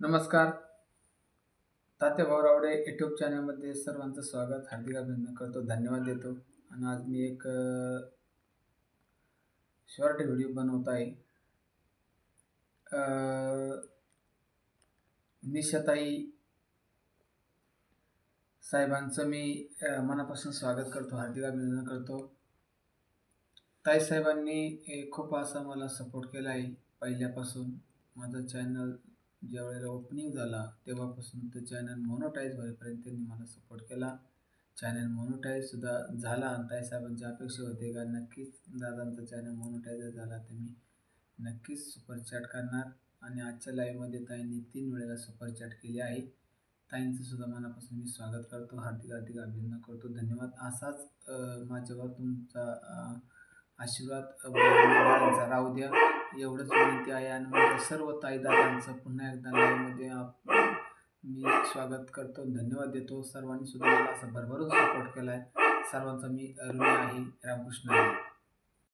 नमस्कार. तात्या भाऊरावडे यूट्यूब चॅनलमध्ये सर्वांचं स्वागत, हार्दिक अभिनंदन करतो, धन्यवाद देतो. आणि आज मी एक शॉर्ट व्हिडिओ बनवत आहे. निशाताई साहेबांचं मी मनापासून स्वागत करतो, हार्दिक अभिनंदन करतो. ताई साहेबांनी खूप असा मला सपोर्ट केला आहे. पहिल्यापासून माझं चॅनल ज्यावेळेला ओपनिंग झाला तेव्हापासून ते चॅनल मोनोटाईज होईपर्यंत त्यांनी मला सपोर्ट केला. चॅनल मोनोटाईजसुद्धा झाला आणि ताईसाहेबांची अपेक्षा होती का नक्कीच दादांचा चॅनल मोनोटाईज झाला तर मी नक्कीच सुपर चॅट करणार. आणि आजच्या लाईव्हमध्ये ताईंनी 3 वेळेला सुपर चॅट केली आहे. ताईंचंसुद्धा मनापासून मी स्वागत करतो, हार्दिक अभिनंदन करतो, धन्यवाद. असाच माझ्यावर तुमचा आशीर्वाद बाळांचा राहू द्या, एवढंच विनंती आहे. आणि माझ्या सर्व ताई दादांचं पुन्हा एकदा लाईव्हमध्ये मी स्वागत करतो, धन्यवाद देतो. सर्वांनी सुद्धा मला असा भरभरून सपोर्ट केला आहे. सर्वांचा मी ऋणी आहे. रामकृष्ण हरी.